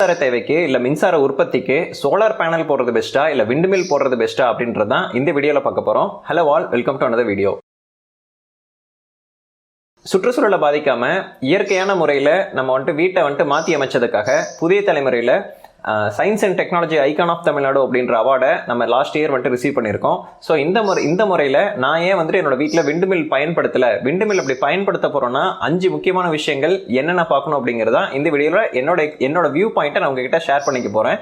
மின்சார தேவைக்கு இல்ல மின்சார உற்பத்திக்கு சோலார் பேனல் போடுறது பெஸ்ட்டா இல்ல விண்ட்மில் போடுறது பெஸ்ட்டா அப்படின்றது தான் இந்த வீடியோல பார்க்க போறோம். Hello all, welcome to another video. சுற்றுச்சூழலை பாதிக்காம இயற்கையான முறையில் நம்ம வீட்டை மாற்றி அமைச்சதுக்காக புதிய தலைமுறையில் science and technology icon of Tamil Nadu அப்படின்ற அவார்டை நம்ம லாஸ்ட் இயர் ரிசீவ் பண்ணியிருக்கோம். ஸோ இந்த முறையில் நான் ஏன் என்னோட வீட்டில் விண்டுமில் பயன்படுத்தலை, விண்டுமில் அப்படி பயன்படுத்த போகிறோன்னா 5 முக்கியமான விஷயங்கள் என்னென்ன பார்க்கணும் அப்படிங்கிறதா இந்த வீடியோவில் என்னோட வியூ பாயிண்ட்டை நான் உங்ககிட்ட ஷேர் பண்ணிக்க போகிறேன்.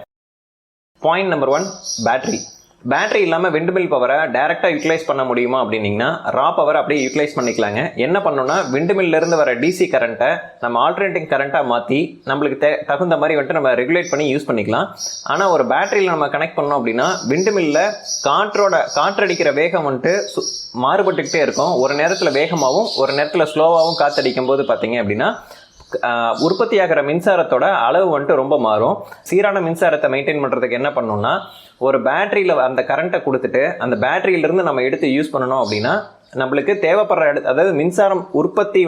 பாயிண்ட் நம்பர் 1, பேட்டரி இல்லாமல் விண்டுமில் பவரை டைரெக்டாக யூட்டிலைஸ் பண்ண முடியுமா அப்படின்னீங்கன்னா ரா பவர் அப்படியே யூட்டிலைஸ் பண்ணிக்கலாங்க. என்ன பண்ணணும்னா விண்டுமில்லேருந்து வர டிசி கரண்ட்டை நம்ம ஆல்டர்னேட்டிங் கரண்ட்டாக மாற்றி நம்மளுக்கு தகுந்த மாதிரி நம்ம ரெகுலேட் பண்ணி யூஸ் பண்ணிக்கலாம். ஆனால் ஒரு பேட்டரியில் நம்ம கனெக்ட் பண்ணோம் அப்படின்னா விண்டுமில்ல காற்றடிக்கிற வேகம் மாறுபட்டுக்கிட்டே இருக்கும். ஒரு நேரத்தில் வேகமாகவும் ஒரு நேரத்தில் ஸ்லோவாகவும் காற்றடிக்கும் போது பார்த்தீங்க அப்படின்னா உற்பத்தியாகிற மின்சாரத்தோட அளவு ரொம்ப மாறும். சீரான மின்சாரத்தை மெயின்டைன் பண்ணுறதுக்கு என்ன பண்ணணும்னா ஒரு பேட்டரியில் அந்த கரண்ட்டை கொடுத்துட்டு அந்த பேட்டரியிலிருந்து நம்ம எடுத்து யூஸ் பண்ணணும் அப்படின்னா நம்மளுக்கு தேவைப்படுற அதாவது மின்சாரம் உற்பத்தி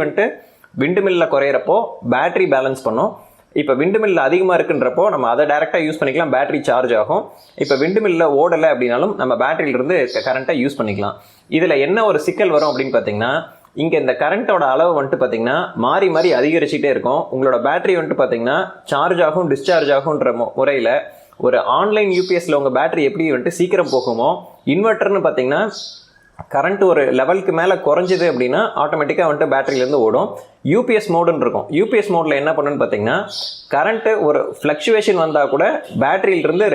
விண்டுமில்லில் குறையிறப்போ பேட்டரி பேலன்ஸ் பண்ணும். இப்போ விண்டுமில்லில் அதிகமாக இருக்குன்றப்போ நம்ம அதை டைரெக்டாக யூஸ் பண்ணிக்கலாம், பேட்டரி சார்ஜ் ஆகும். இப்போ விண்டுமில்லில் ஓடலை அப்படின்னாலும் நம்ம பேட்டரியிலிருந்து கரண்ட்டை யூஸ் பண்ணிக்கலாம். இதில் என்ன ஒரு சிக்கல் வரும் அப்படின்னு பார்த்தீங்கன்னா இங்கே இந்த கரண்ட்டோட அளவு பார்த்தீங்கன்னா மாறி மாறி அதிகரிச்சுட்டே இருக்கும். உங்களோட பேட்டரி பார்த்தீங்கன்னா சார்ஜ் ஆகும் டிஸ்சார்ஜ் ஆகுன்ற முறையில் ஒரு ஆன்லைன் யூபிஎஸ்ல உங்கள் பேட்டரி எப்படி சீக்கிரம் போகுமோ இன்வெர்டர்னு பார்த்தீங்கன்னா கரண்ட் ஒரு லெவலுக்கு மேலே குறைஞ்சிது அப்படின்னா ஆட்டோமேட்டிக்காக பேட்டரியிலேருந்து ஓடும். யூபிஎஸ் மோடுன்னு இருக்கும். யூபிஎஸ் மோடில் என்ன பண்ணுன்னு பார்த்தீங்கன்னா கரண்ட்டு ஒரு ஃப்ளக்சுவேஷன் வந்தால் கூட பேட்டரியிலிருந்து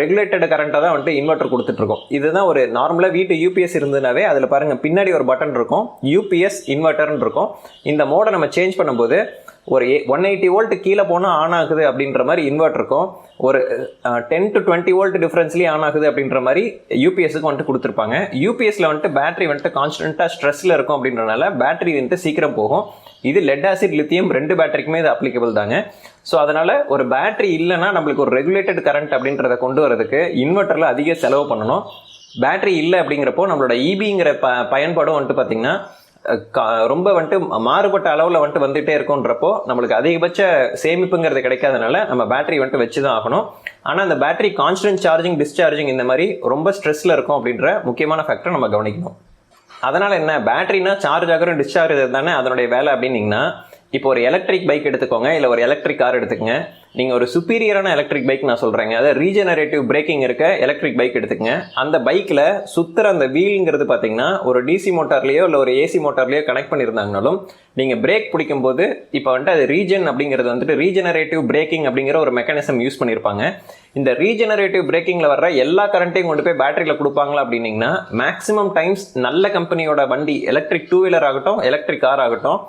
ரெகுலேட்டட் கரண்ட்டை தான் இன்வெர்டர் கொடுத்துட்ருக்கோம். இதுதான் ஒரு நார்மலாக வீட்டு யூபிஎஸ் இருந்ததுனாவே அதில் பாருங்கள் பின்னாடி ஒரு பட்டன் இருக்கும், யூபிஎஸ் இன்வெர்டர்னு இருக்கும். இந்த மோடை நம்ம சேஞ்ச் பண்ணும்போது ஒரு 180 வோல்ட் கீழே போனால் ஆன் ஆகுது அப்படின்ற மாதிரி இன்வெர்டர் இருக்கும். ஒரு 10 to 20 வோல்ட் டிஃப்ரென்ஸ்லேயே ஆன் ஆகுது அப்படின்ற மாதிரி யூபிஎஸ்க்கு கொடுத்துருப்பாங்க. யூபிஎஸ்ல பேட்டரி கான்ஸ்டன்ட்டாக ஸ்ட்ரெஸ்ல இருக்கும் அப்படின்றனால பேட்டரி சீக்கிரம் போகும். இது லெட் ஆசிட் லித்தியம் 2 பேட்டரிக்குமே இது அப்ளிகபிள் தாங்க. ஸோ அதனால ஒரு பேட்டரி இல்லைன்னா நம்மளுக்கு ஒரு ரெகுலேட்டட் கரண்ட் அப்படின்றத கொண்டு வரதுக்கு இன்வெர்டரில் அதிக செலவு பண்ணணும். பேட்டரி இல்லை அப்படிங்கிறப்போ நம்மளோட இபிங்கிற பயன்பாடும் பார்த்தீங்கன்னா ரொம்ப மாறுபட்ட அளவில் வந்துட்டே இருக்கும்ன்றப்போ நம்மளுக்கு அதிகபட்ச சேமிப்புங்கிறது கிடைக்காதனால நம்ம பேட்டரி வச்சு தான் ஆகணும். ஆனால் அந்த பேட்டரி கான்ஸ்டன்ட் சார்ஜிங் டிஸ்சார்ஜிங் இந்த மாதிரி ரொம்ப ஸ்ட்ரெஸ்ல இருக்கும் அப்படின்ற முக்கியமான ஃபேக்டர் நம்ம கவனிக்கணும். அதனால என்ன, பேட்டரினா சார்ஜ் ஆகிற டிஸ்சார்ஜ் தானே அதனுடைய வேலை அப்படின்னீங்கன்னா இப்போ ஒரு எலக்ட்ரிக் பைக் எடுத்துக்கோங்க, இல்லை ஒரு எலக்ட்ரிக் கார் எடுத்துக்கங்க. நீங்கள் ஒரு சுப்பீரியரான எலக்ட்ரிக் பைக் நான் சொல்கிறேங்க, அதாவது ரீஜெனரேட்டிவ் பிரேக்கிங் இருக்க எலக்ட்ரிக் பைக் எடுத்துக்கங்க. அந்த பைக்கில் சுற்றுற அந்த வீல்ங்கிறது பார்த்தீங்கன்னா ஒரு டிசி மோட்டார்லேயோ இல்லை ஒரு ஏசி மோட்டார்லேயோ கனெக்ட் பண்ணியிருந்தாங்கனாலும் நீங்கள் பிரேக் பிடிக்கும் போது இப்போ அது ரீஜன் அப்படிங்கிறது ரீஜெனரேட்டிவ் பிரேக்கிங் அப்படிங்கிற ஒரு மெக்கானிசம் யூஸ் பண்ணியிருப்பாங்க. இந்த ரீஜெனரேட்டிவ் பிரேக்கிங்கில் வர்ற எல்லா கரண்ட்டையும் கொண்டு போய் பேட்டரியில் கொடுப்பாங்களா அப்படின்னீங்கன்னா மேக்ஸிமம் டைம்ஸ் நல்ல கம்பெனியோட வண்டி எலக்ட்ரிக் 2 வீலர் ஆகட்டும் எலக்ட்ரிக் கார் ஆகட்டும்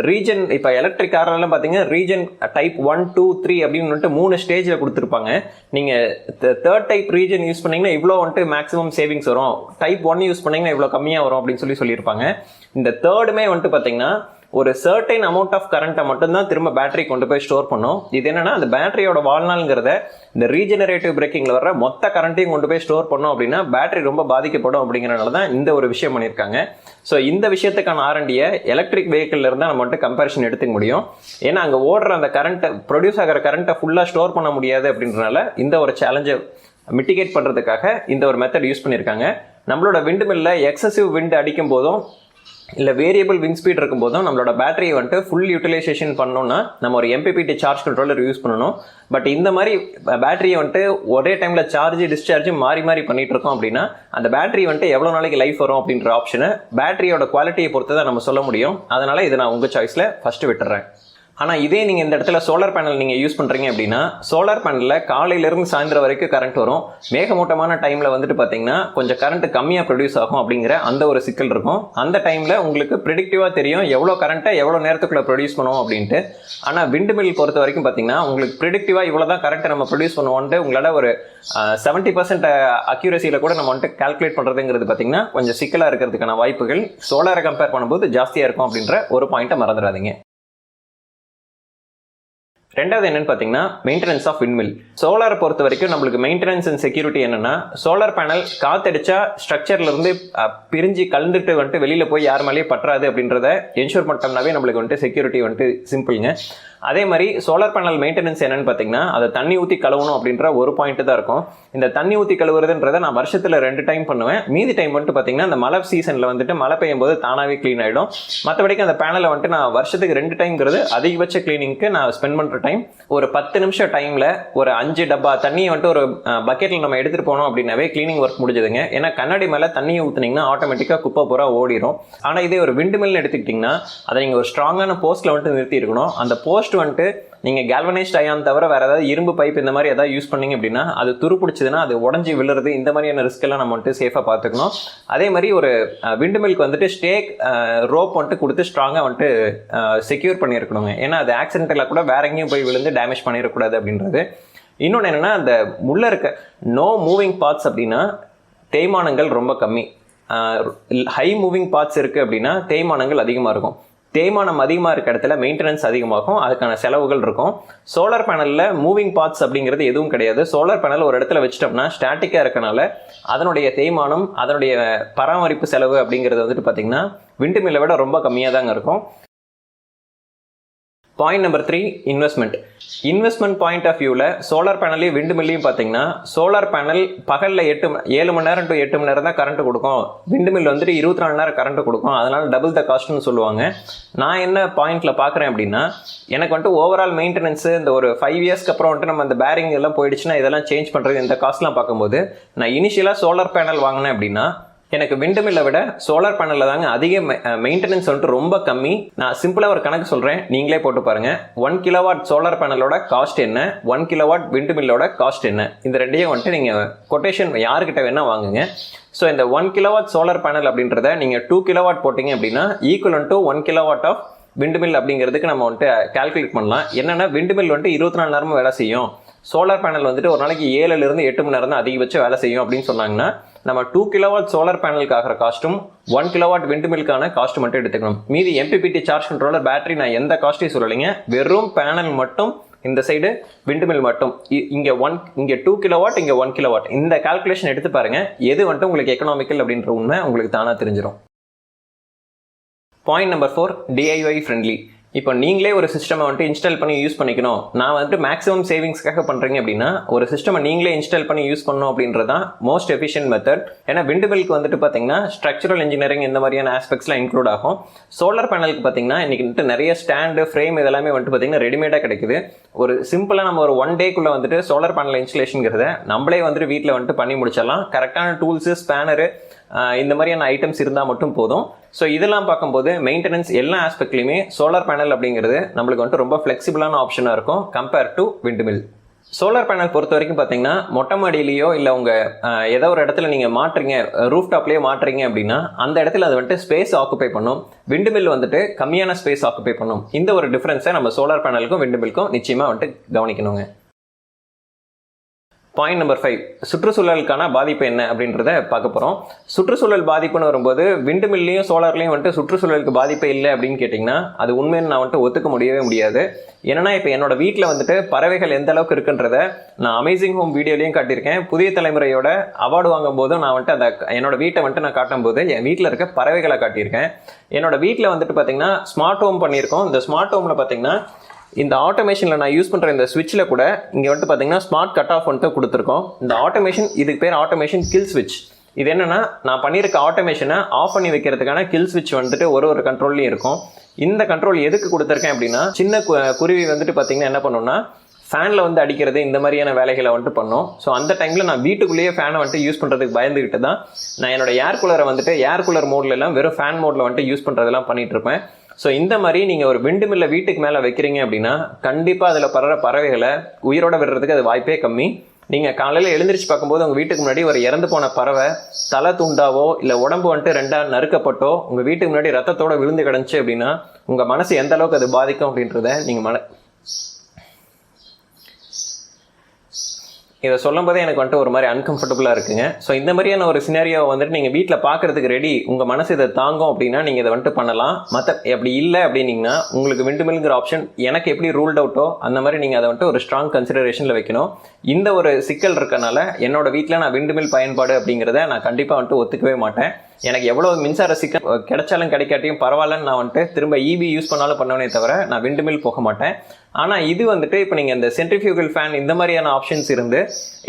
ரீஜன் இப்போ எலக்ட்ரிக் காரெல்லாம் பார்த்தீங்கன்னா ரீஜன் டைப் 1, 2, 3 அப்படின்னு 3 ஸ்டேஜில் கொடுத்துருப்பாங்க. நீங்கள் 3rd டைப் ரீஜன் யூஸ் பண்ணீங்கன்னா இவ்வளோ மேக்ஸிமம் சேவிங்ஸ் வரும், டைப் 1 யூஸ் பண்ணீங்கன்னா இவ்வளோ கம்மியாக வரும் அப்படின்னு சொல்லியிருப்பாங்க. இந்த 3மே பார்த்தீங்கன்னா ஒரு சர்டைன் அமௌண்ட் ஆஃப் கரண்ட்டை மட்டும்தான் திரும்ப பேட்டரி கொண்டு போய் ஸ்டோர் பண்ணும். இது என்னன்னா அந்த பேட்டரியோட வாழ்நாள்ங்கிறத இந்த ரீஜெனரேட்டிவ் பிரேக்கிங்ல வர மொத்த கரண்ட்டையும் கொண்டு போய் ஸ்டோர் பண்ணோம் அப்படின்னா பேட்டரி ரொம்ப பாதிக்கப்படும் அப்படிங்கிறனால தான் இந்த ஒரு விஷயம் பண்ணியிருக்காங்க. ஸோ இந்த விஷயத்துக்கான ஆர்என்டியை எலக்ட்ரிக் வெஹிக்கிள்ல இருந்தால் நம்ம கம்பேரிஷன் எடுத்துக்க முடியும். ஏன்னா அங்கே ஓடுற அந்த கரண்ட்டை ப்ரொடியூஸ் ஆகிற கரண்ட்டை ஃபுல்லாக ஸ்டோர் பண்ண முடியாது அப்படின்றனால இந்த ஒரு சேலஞ்சை மிட்டிகேட் பண்ணுறதுக்காக இந்த ஒரு மெத்தட் யூஸ் பண்ணியிருக்காங்க. நம்மளோட விண்டுமில்ல எக்ஸசிவ் விண்ட் அடிக்கும் போதும் இல்லை வேரியபிள் விண்ட் ஸ்பீட் இருக்கும் போதும் நம்மளோட பேட்டரியை ஃபுல் யூட்டிலைசேஷன் பண்ணோம்னா நம்ம ஒரு MPPT சார்ஜ் கண்ட்ரோலர் யூஸ் பண்ணணும். பட் இந்த மாதிரி பேட்டரியை ஒரே டைமில் சார்ஜ் டிஸ்சார்ஜ் மாறி மாறி பண்ணிட்டு இருக்கோம் அப்படின்னா அந்த பேட்டரி எவ்வளோ நாளைக்கு லைஃப் வரும் அப்படின்ற ஆப்ஷனை பேட்டரியோட குவாலிட்டியை பொறுத்து தான் நம்ம சொல்ல முடியும். அதனால இதை நான் உங்கள் சாய்ஸில் ஃபர்ஸ்ட் விட்டுறேன். ஆனால் இதே நீங்கள் இந்த இடத்துல சோலார் பேனல் நீங்கள் யூஸ் பண்ணுறீங்க அப்படின்னா சோலார் பேனலில் காலையிலேருந்து சாயந்தரம் வரைக்கும் கரண்ட் வரும். மேகமூட்டமான டைமில் பார்த்தீங்கன்னா கொஞ்சம் கரண்ட் கம்மியாக ப்ரொடியூஸ் ஆகும் அப்படிங்கிற அந்த ஒரு சிக்கல் இருக்கும். அந்த டைமில் உங்களுக்கு ப்ரிடிக்டிவாக தெரியும் எவ்வளோ கரண்ட்டை எவ்வளோ நேரத்துக்குள்ளே ப்ரொடியூஸ் பண்ணுவோம் அப்படின்ட்டு. ஆனால் விண்டுமில் பொறுத்த வரைக்கும் பார்த்தீங்கன்னா உங்களுக்கு ப்ரிடிக்டிவாக இவ்வளோ தான் கரண்ட்டை நம்ம ப்ரொடியூஸ் பண்ணுவோன்ட்டு உங்களால் ஒரு 70% அக்யூரசியில் கூட நம்ம கால்குலேட் பண்ணுறதுங்கிறது பார்த்தீங்கன்னா கொஞ்சம் சிக்கலாக இருக்கிறதுக்கான வாய்ப்புகள் சோலாரை கம்பேர் பண்ணும்போது ஜாஸ்தியாக இருக்கும் அப்படின்ற ஒரு பாயிண்ட்டை மறந்துடாதீங்க. ரெண்டாவது என்னன்னு பார்த்தீங்கன்னா மெயின்டெனன்ஸ் ஆஃப் விண்ட்மில். சோலாரை பொறுத்த வரைக்கும் நம்மளுக்கு மெயின்டெனன்ஸ் அண்ட் செக்யூரிட்டி என்னன்னா சோலார் பேனல் காத்தடிச்சா ஸ்ட்ரக்சர்ல இருந்து பிரிஞ்சு கலந்துட்டு வெளியில போய் யார் மேலேயும் பற்றாது அப்படின்றத என்ஷூர் பண்ணிட்டோம்னாவே நம்மளுக்கு செக்யூரிட்டி சிம்பிளுங்க. அதே மாதிரி சோலார் பேனல் மெயின்டெனன்ஸ் என்னன்னு பார்த்தீங்கன்னா அதை தண்ணி ஊற்றி கழுவணும் அப்படின்ற ஒரு பாயிண்ட் தான் இருக்கும். இந்த தண்ணி ஊற்றி கழுவுறதுன்றதை நான் வருஷத்தில் 2 டைம் பண்ணுவேன். மீதி டைம் வந்துட்டு பார்த்தீங்கன்னா இந்த மழை சீசனில் வந்துட்டு மழை பெய்யும் போது தானாகவே க்ளீன் ஆகிடும். மற்றபடிக்கு அந்த பேனலை வந்துட்டு நான் வருஷத்துக்கு 2 டைம்ங்கிறது அதிகபட்ச கிளீனிங்க்கு நான் ஸ்பெண்ட் பண்ணுற டைம். ஒரு 10 நிமிஷம் டைமில் ஒரு 5 டப்பா தண்ணியை வந்துட்டு ஒரு பக்கெட்டில் நம்ம எடுத்துகிட்டு போனோம் அப்படின்னாவே கிளீனிங் ஒர்க் முடிஞ்சதுங்க. ஏன்னா கண்ணாடி மேலே தண்ணியை ஊற்றுனீங்கன்னா ஆட்டோமேட்டிக்காக குப்பை பூரா ஓடிடும். ஆனால் இதே ஒரு விண்டு மில்னு எடுத்துக்கிட்டிங்கன்னா அதை நீங்கள் ஒரு ஸ்ட்ராங்கான போஸ்ட்டில் வந்துட்டு நிறுத்தி இருக்கணும். அந்த போஸ்ட் வந்துட்டு நீங்கள் கேல்வனைஸ்ட் அயான் தவிர வேறு ஏதாவது இரும்பு பைப் இந்த மாதிரி ஏதாவது யூஸ் பண்ணிங்க அப்படின்னா அது துரு பிடிச்சதுன்னா அது உடஞ்சி விழுறது, இந்த மாதிரியான ரிஸ்க் எல்லாம் நம்ம வந்துட்டு சேஃபாக பார்த்துக்கணும். அதே மாதிரி ஒரு விண்டு மில்க்கு வந்துட்டு ஸ்டேக் ரோப் வந்துட்டு கொடுத்து ஸ்ட்ராங்காக வந்துட்டு செக்யூர் பண்ணியிருக்கணுங்க. ஏன்னா அது ஆக்சிடென்டலாக கூட வேற எங்கேயும் போய் விழுந்து டேமேஜ் பண்ணிடக்கூடாது அப்படின்றது. இன்னொன்று என்னென்னா அந்த முள்ள இருக்க நோ மூவிங் பார்ட்ஸ் அப்படின்னா தேய்மானங்கள் ரொம்ப கம்மி. ஹை மூவிங் பார்ட்ஸ் இருக்குது அப்படின்னா தேய்மானங்கள் அதிகமாக இருக்கும். தேய்மானம் அதிகமாக இருக்க இடத்துல மெயின்டெனன்ஸ் அதிகமாகும், அதுக்கான செலவுகள் இருக்கும். சோலார் பேனலில் மூவிங் பார்ட்ஸ் அப்படிங்கிறது எதுவும் கிடையாது. சோலார் பேனல் ஒரு இடத்துல வச்சிட்டோம்னா ஸ்டாட்டிக்காக இருக்கனால அதனுடைய தேய்மானம், அதனுடைய பராமரிப்பு செலவு அப்படிங்கிறது வந்துட்டு பார்த்தீங்கன்னா விண்டு மில்லை விட ரொம்ப கம்மியாக தாங்க இருக்கும். Point number 3, investment point of வியூவில் சோலார் பேனல்லையும் விண்டு மில்லையும் பார்த்தீங்கன்னா சோலார் பேனல் பகலில் 7 மணி நேரம் டு 8 மணி நேரம் தான் கரண்ட் கொடுக்கும். விண்டு மில் வந்துட்டு 24 நேரம் கரண்ட் கொடுக்கும். அதனால டபுள் த காஸ்ட்னு சொல்லுவாங்க. நான் என்ன பாயிண்ட்டில் பார்க்குறேன் அப்படின்னா எனக்கு வந்துட்டு ஓவரால் மெயின்டெனன்ஸு இந்த ஒரு 5 இயர்ஸ்க்கு அப்புறம் வந்துட்டு நம்ம இந்த பேரிங் எல்லாம் போயிடுச்சுன்னா இதெல்லாம் சேஞ்ச் பண்ணுறது இந்த காஸ்ட்லாம் பார்க்கும்போது நான் இனிஷியலாக சோலார் பேனல் வாங்கினேன் அப்படின்னா எனக்கு விண்டு மில்லை விட சோலார் பேனலில் தாங்க அதிக மெயின்டெனன்ஸ் வந்துட்டு ரொம்ப கம்மி. நான் சிம்பிளாக ஒரு கணக்கு சொல்கிறேன், நீங்களே போட்டு பாருங்கள். 1 கிலோவாட் சோலார் பேனலோட காஸ்ட் என்ன, 1 கிலோவாட் விண்டு மில்லோட காஸ்ட் என்ன, இந்த ரெண்டையும் வந்துட்டு நீங்கள் கொட்டேஷன் யாருக்கிட்ட வேணால் வாங்குங்க. ஸோ இந்த 1 கிலோவாட் சோலார் பேனல் அப்படின்றத நீங்கள் 2 கிலோவாட் போட்டிங்க அப்படின்னா equal to 1 kilowatt of wind mill அப்படிங்கிறதுக்கு நம்ம வந்துட்டு கால்குலேட் பண்ணலாம். என்னென்னா விண்டு மில் வந்துட்டு 24 நேரமும் வேலை செய்யும். சோலார் பேனல் வந்துட்டு ஒரு நாளைக்கு 7லிருந்து 8 மணி நேரம் தான் அதிகபட்சம் வேலை செய்யும் அப்படின்னு சொன்னாங்கன்னா நம்ம 2 கிலோவாட் சோலார் பேனலுக்கு ஆகிற காஸ்ட்டும் 1 கிலோவாட் விண்டு மில்கான காஸ்ட் மட்டும் எடுத்துக்கணும். மீதி MPPT சார்ஜ் கண்ட்ரோலர், பேட்டரி, நான் எந்த காஸ்ட்டையும் சொல்லலைங்க. வெறும் பேனல் மட்டும், இந்த சைடு விண்டு மில் மட்டும். இங்கே 2 கிலோவாட், இங்கே 1 கிலோவாட். இந்த கால்குலேஷன் எடுத்து பாருங்க, எது வந்துட்டு உங்களுக்கு எக்கனாமிக்கல் அப்படின்ற உண்மை உங்களுக்கு தானாக தெரிஞ்சிடும். Point number 4, DIY friendly. இப்போ நீங்களே ஒரு சிஸ்டமை வந்துட்டு இன்ஸ்டால் பண்ணி யூஸ் பண்ணிக்கணும், நான் வந்துட்டு மேக்ஸிமம் சேவிங்ஸ்க்காக பண்ணுறீங்க அப்படின்னா ஒரு சிஸ்டமை நீங்களே இன்ஸ்டால் பண்ணி யூஸ் பண்ணணும் அப்படின்றது தான் மோஸ்ட் எஃபிஷியன்ட் மெத்தட். ஏன்னா விண்டு மில்க்கு வந்துட்டு பார்த்தீங்கன்னா ஸ்ட்ரக்சரல் இன்ஜினியரிங் இந்த மாதிரியான ஆஸ்பெக்ட்ஸ்லாம் இன்க்ளூட் ஆகும். சோலார் பேனலுக்கு பார்த்தீங்கன்னா இன்றைக்கி வந்துட்டு நிறைய ஸ்டாண்டு, ஃப்ரேம் இதெல்லாமே வந்துட்டு பார்த்தீங்கன்னா ரெடிமேடாக கிடைக்குது. ஒரு சிம்பிளாக நம்ம ஒரு 1 டேக்குள்ளே வந்துட்டு சோலார் பேனல் இன்ஸ்டலேஷனுங்கிறத நம்மளே வந்துட்டு வீட்டில் வந்துட்டு பண்ணி முடிச்சிடலாம். கரெக்டான டூல்ஸு, ஸ்பேனரு, இந்த மாதிரியான ஐட்டம்ஸ் இருந்தால் மட்டும் போதும். ஸோ இதெல்லாம் பார்க்கும்போது மெயின்டெனன்ஸ் எல்லா ஆஸ்பெக்ட்லையுமே சோலார் பேனல் அப்படிங்கிறது நம்மளுக்கு வந்துட்டு ரொம்ப ஃப்ளெக்சிபிளான ஆப்ஷனாக இருக்கும் compare to wind mill. Solar panel பொறுத்த வரைக்கும் பார்த்தீங்கன்னா மொட்டை மாடியிலையோ இல்லை உங்கள் ஏதோ ஒரு இடத்துல நீங்கள் மாட்டுறீங்க, ரூஃப் டாப்லேயோ மாட்டுறீங்க அப்படின்னா அந்த இடத்துல அது வந்துட்டு ஸ்பேஸ் ஆக்குபை பண்ணும். விண்டு மில் வந்துட்டு கம்மியான ஸ்பேஸ் ஆக்குபை பண்ணும். இந்த ஒரு டிஃப்ரென்ஸை நம்ம சோலார் பேனலுக்கும் விண்டு மில்க்கும் நிச்சயமாக வந்துட்டு கவனிக்கணுங்க. பாயிண்ட் நம்பர் 5, சுற்றுச்சூழலுக்கான பாதிப்பு என்ன அப்படின்றத பார்க்க போகிறோம். சுற்றுச்சூழல் பாதிப்புன்னு வரும்போது விண்டு மில்லையும் சோலார்லையும் வந்துட்டு சுற்றுச்சூழலுக்கு பாதிப்பே இல்லை அப்படின்னு கேட்டிங்கன்னா அது உண்மைன்னு நான் வந்துட்டு ஒத்துக்க முடியாது. ஏன்னா இப்போ என்னோட வீட்டில் வந்துட்டு பறவைகள் எந்த அளவுக்கு இருக்குன்றத நான் அமேசிங் ஹோம் வீடியோலையும் காட்டியிருக்கேன். புதிய தலைமுறையோட அவார்டு வாங்கும் போதும் நான் வந்துட்டு அந்த என்னோட வீட்டை வந்துட்டு நான் காட்டும் போது என் வீட்டில் இருக்க பறவைகளை காட்டியிருக்கேன். என்னோட வீட்டில் வந்துட்டு பார்த்தீங்கன்னா ஸ்மார்ட் ஹோம் பண்ணியிருக்கோம். இந்த ஸ்மார்ட் ஹோமில் பார்த்தீங்கன்னா இந்த ஆட்டோமேஷனில் நான் யூஸ் பண்ணுற இந்த ஸ்விட்சில் கூட இங்கே வந்துட்டு பார்த்தீங்கன்னா ஸ்மார்ட் கட் ஆஃப் வந்துட்டு கொடுத்துருக்கோம். இந்த ஆட்டோமேஷன், இதுக்கு பேர் ஆட்டோமேஷன் கில் ஸ்விட்ச். இது என்னென்னா நான் பண்ணியிருக்க ஆட்டோமேஷனை ஆஃப் பண்ணி வைக்கிறதுக்கான கில் ஸ்விட்ச் வந்துட்டு ஒரு கண்ட்ரோல்லையும் இருக்கும். இந்த கண்ட்ரோல் எதுக்கு கொடுத்துருக்கேன் அப்படின்னா சின்ன குருவி வந்துட்டு பார்த்தீங்கன்னா என்ன பண்ணுன்னா ஃபேனில் வந்து அடிக்கிறது, இந்த மாதிரியான வேலைகளை வந்துட்டு பண்ணோம். ஸோ அந்த டைமில் நான் வீட்டுக்குள்ளேயே ஃபேனை வந்துட்டு யூஸ் பண்ணுறதுக்கு பயந்துக்கிட்டு தான் நான் என்னோட ஏர் கூலரை வந்துட்டு ஏர் கூலர் மோட்லலாம் வெறும் ஃபேன் மோடில் வந்துட்டு யூஸ் பண்ணுறதெல்லாம் பண்ணிகிட்டு இருப்பேன். ஸோ இந்த மாதிரி நீங்கள் ஒரு விண்டு மில்லை வீட்டுக்கு மேலே வைக்கிறீங்க அப்படின்னா கண்டிப்பாக அதில் படுற பறவைகளை உயிரோட விடுறதுக்கு அது வாய்ப்பே கம்மி. நீங்கள் காலையில் எழுந்திரிச்சு பார்க்கும்போது உங்கள் வீட்டுக்கு முன்னாடி ஒரு இறந்து போன பறவை தலை துண்டாவோ இல்லை உடம்பு வந்துட்டு 2 நறுக்கப்பட்டோ உங்கள் வீட்டுக்கு முன்னாடி ரத்தத்தோடு விழுந்து கிடந்துச்சு அப்படின்னா உங்கள் மனசு எந்த அளவுக்கு அது பாதிக்கும் அப்படின்றத நீங்கள் இதை சொல்லும் போதே எனக்கு வந்துட்டு ஒரு மாதிரி அன்கம்ஃபர்டபுளாக இருக்குங்க. ஸோ இந்த மாதிரியான ஒரு சினாரியோவை வந்துட்டு நீங்கள் வீட்டில் பார்க்குறதுக்கு ரெடி, உங்கள் மனசு இதை தாங்கும் அப்படின்னா நீங்கள் இதை வந்துட்டு பண்ணலாம். அப்படி இல்லை அப்படின்னீங்கன்னா உங்களுக்கு விண்டு மில்ங்கிற ஆப்ஷன் எனக்கு எப்படி ரூல்ட் அவுட்டோ அந்த மாதிரி நீங்கள் அதை வந்துட்டு ஒரு ஸ்ட்ராங் கன்சிடரேஷனில் வைக்கணும். இந்த ஒரு சிக்கல் இருக்கனால என்னோட வீட்டில் நான் விண்டு மில் பயன்பாடு அப்படிங்கிறத நான் கண்டிப்பாக வந்துட்டு ஒத்துக்கவே மாட்டேன். எனக்கு எவ்வளோ மின்சார சிக்கல் கிடைச்சாலும் கிடைக்காட்டியும் பரவாயில்லன்னு நான் வந்துட்டு திரும்ப இபி யூஸ் பண்ணாலும் பண்ணுவேனே தவிர நான் விண்டு மில் போக மாட்டேன். ஆனால் இது வந்துட்டு இப்போ நீங்கள் இந்த சென்ட்ரிஃபியூகல் ஃபேன் இந்த மாதிரியான ஆப்ஷன்ஸ் இருந்து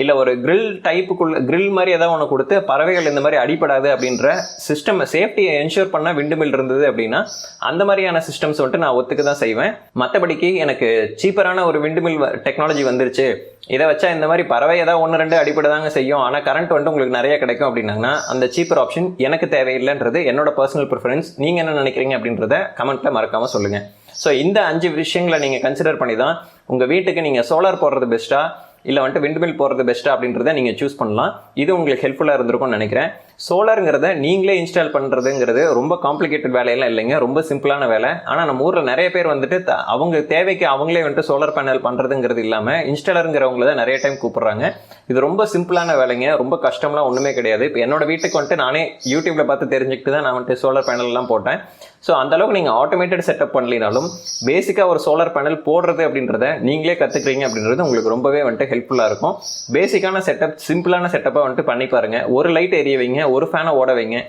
இல்லை ஒரு கிரில் டைப்புக்குள்ள கிரில் மாதிரி ஏதாவது ஒன்று கொடுத்து பறவைகள் இந்த மாதிரி அடிப்படாது அப்படின்ற சிஸ்டம் சேஃப்டியை என்ஷூர் பண்ண விண்டு மில் இருந்தது அப்படின்னா அந்த மாதிரியான சிஸ்டம்ஸ் வந்துட்டு நான் ஒத்துக்க தான் செய்வேன். மற்றபடிக்கு எனக்கு சீப்பரான ஒரு விண்டு மில் டெக்னாலஜி வந்துருச்சு, இதை வச்சா இந்த மாதிரி பறவை ஏதாவது 1-2 அடிப்படைதாங்க செய்யும், ஆனால் கரண்ட் வந்துட்டு உங்களுக்கு நிறைய கிடைக்கும் அப்படின்னாங்கன்னா அந்த சீப்பர் ஆப்ஷன் எனக்கு தேவையில்லைன்றது என்னோட பர்சனல் ப்ரிஃபரன்ஸ். நீங்கள் என்ன நினைக்கிறீங்க அப்படின்றத கமெண்ட்டில் மறக்காமல் சொல்லுங்கள். ஸோ இந்த 5 விஷயங்களை நீங்கள் கன்சிடர் பண்ணி தான் உங்கள் வீட்டுக்கு நீங்கள் சோலார் போடுறது பெஸ்ட்டா இல்லை வந்துட்டு விண்ட்மில் போடுறது பெஸ்ட்டா அப்படின்றத நீங்கள் சூஸ் பண்ணலாம். இது உங்களுக்கு ஹெல்ப்ஃபுல்லாக இருந்திருக்கும்னு நினைக்கிறேன். சோலாருங்கிறத நீங்களே இன்ஸ்டால் பண்ணுறதுங்கிறது ரொம்ப காம்ப்ளிகேட்டட் வேலையெல்லாம் இல்லைங்க, ரொம்ப சிம்பிளான வேலை. ஆனால் நம்ம ஊரில் நிறைய பேர் வந்துட்டு அவங்க தேவைக்கு அவங்களே வந்துட்டு சோலார் பேனல் பண்ணுறதுங்கிறது இல்லாமல் இன்ஸ்டாலருங்கிறவங்கள தான் நிறைய டைம் கூப்பிட்றாங்க. இது ரொம்ப சிம்பிளான வேலைங்க, ரொம்ப கஷ்டம்லாம் ஒன்றுமே கிடையாது. இப்போ என்னோட வீட்டுக்கு வந்துட்டு நானே யூடியூப்பில் பார்த்து தெரிஞ்சுக்கிட்டு தான் நான் வந்துட்டு சோலார் பேனல்லாம் போட்டேன். ஸோ அந்தளவுக்கு நீங்கள் ஆட்டோமேட்டட் செட்டப் பண்ணலினாலும் பேசிக்காக ஒரு சோலார் பேனல் போடுறது அப்படின்றத நீங்களே கற்றுக்குறீங்க அப்படின்றது உங்களுக்கு ரொம்பவே வந்துட்டு ஹெல்ப்ஃபுல்லாக இருக்கும். பேசிக்கான செட்டப், சிம்பிளான செட்டப்பை வந்துட்டு பண்ணி பாருங்கள். ஒரு லைட் எரிய வைங்க, ஒரு ஃபேனை ஓட வைங்க.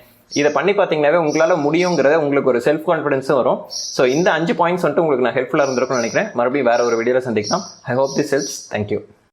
இதை பண்ணி பார்த்தீங்கன்னாவே உங்களால் முடியுங்கிறத உங்களுக்கு ஒரு செல்ஃப் கான்ஃபிடன்ஸும் வரும். ஸோ இந்த 5 பாயிண்ட்ஸ் வந்துட்டு உங்களுக்கு நான் ஹெல்ப்ஃபுல்லாக இருந்திருக்கும்னு நினைக்கிறேன். மறுபடியும் வேறு ஒரு வீடியோவில் சந்திக்கலாம். I hope this helps. Thank you.